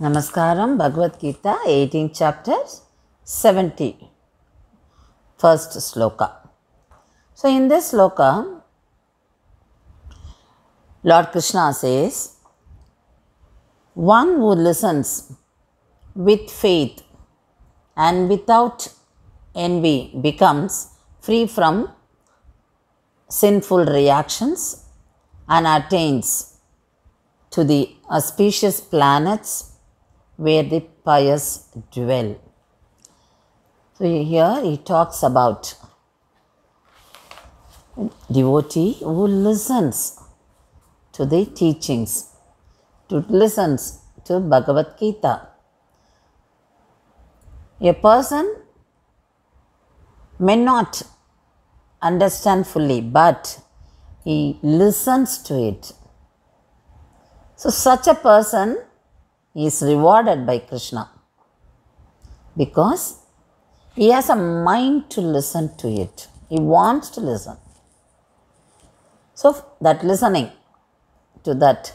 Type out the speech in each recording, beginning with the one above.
Namaskaram, Bhagavad Gita, 18th chapter, 70, first sloka. So, in this sloka, Lord Krishna says, one who listens with faith and without envy becomes free from sinful reactions and attains to the auspicious planets where the pious dwell. So here he talks about devotee who listens to the teachings, who listens to Bhagavad Gita. A person may not understand fully, but he listens to it. So such a person is rewarded by Krishna because he has a mind to listen to it. He wants to listen. So that listening to that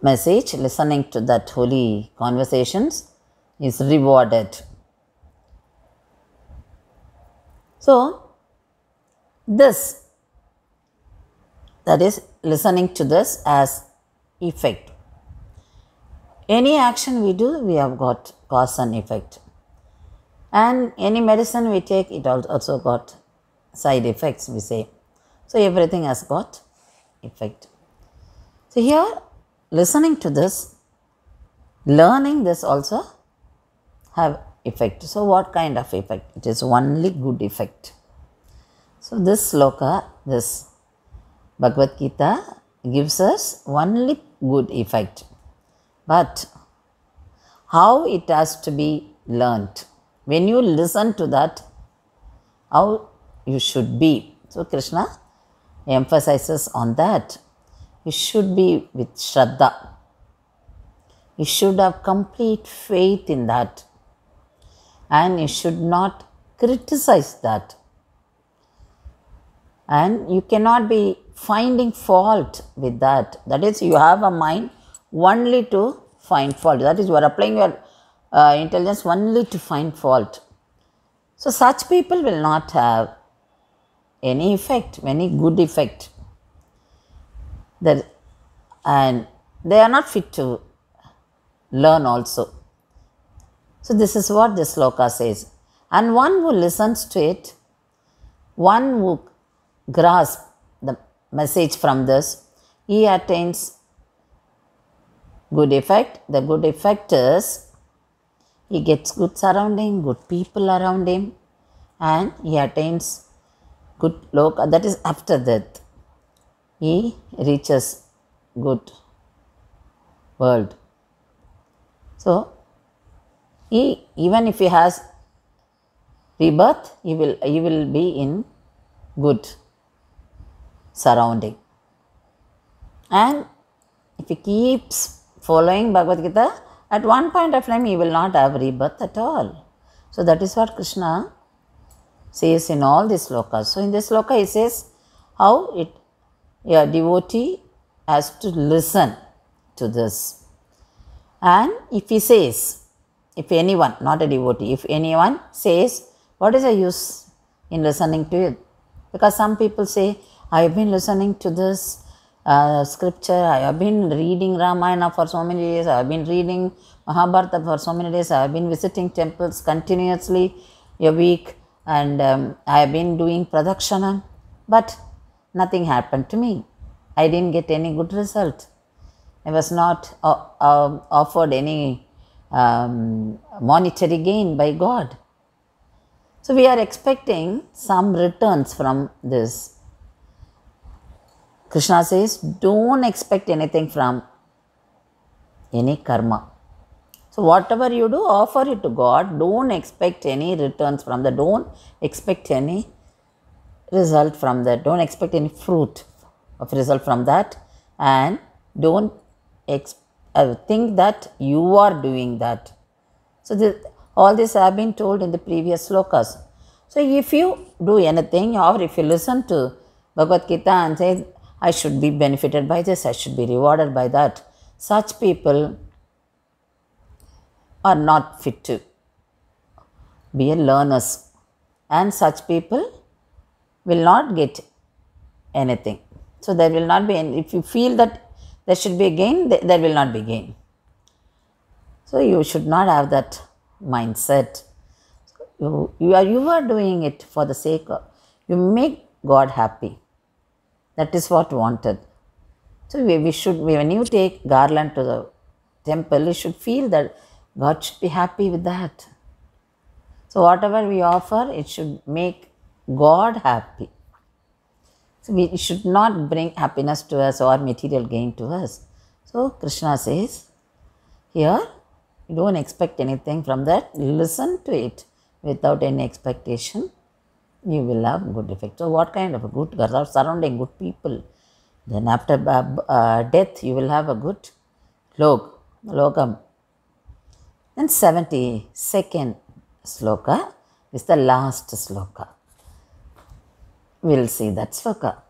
message, listening to that holy conversations is rewarded. So this, that is listening to this as effect. Any action we do, we have got cause and effect. And any medicine we take, it also got side effects, we say. So everything has got effect. So here, listening to this, learning this also have effect. So what kind of effect? It is only good effect. So this sloka, this Bhagavad Gita gives us only good effect. But how it has to be learnt? When you listen to that, how you should be. So Krishna emphasizes on that. You should be with Shraddha. You should have complete faith in that. And you should not criticize that. And you cannot be finding fault with that. That is, you have a mind only to find fault. That is, you are applying your intelligence only to find fault. So such people will not have any effect, any good effect. And they are not fit to learn also. So this is what this sloka says. And one who listens to it, one who grasps the message from this, he attains good effect. The good effect is he gets good surrounding, good people around him, and he attains good loka. That is after death. He reaches good world. So even if he has rebirth, he will be in good surrounding. And if he keeps following Bhagavad Gita, at one point of time he will not have rebirth at all. So that is what Krishna says in all these slokas. So in this sloka he says how a devotee has to listen to this. And if he says, if anyone, not a devotee, if anyone says, what is the use in listening to it? Because some people say, I have been listening to this scripture, I have been reading Ramayana for so many days, I have been reading Mahabharata for so many days, I have been visiting temples continuously a week, and I have been doing pradakshana, but nothing happened to me. I didn't get any good result. I was not offered any monetary gain by God. So we are expecting some returns from this. Krishna says, don't expect anything from any karma. So whatever you do, offer it to God. Don't expect any returns from that. Don't expect any result from that. Don't expect any fruit of result from that. And don't think that you are doing that. So all this have been told in the previous slokas. So if you do anything, or if you listen to Bhagavad Gita and say, I should be benefited by this, I should be rewarded by that. Such people are not fit to be a learners, and such people will not get anything. So there will not be any, if you feel that there should be a gain, there will not be gain. So you should not have that mindset. You are doing it for the sake of, you make God happy. That is what wanted. So we should, when you take garland to the temple, you should feel that God should be happy with that. So whatever we offer, it should make God happy. So we should not bring happiness to us or material gain to us. So Krishna says, here, you don't expect anything from that. Listen to it without any expectation. You will have good effect. So what kind of a good, surrounding good people. Then after death, you will have a good logam. And 72nd sloka is the last sloka. We will see that sloka.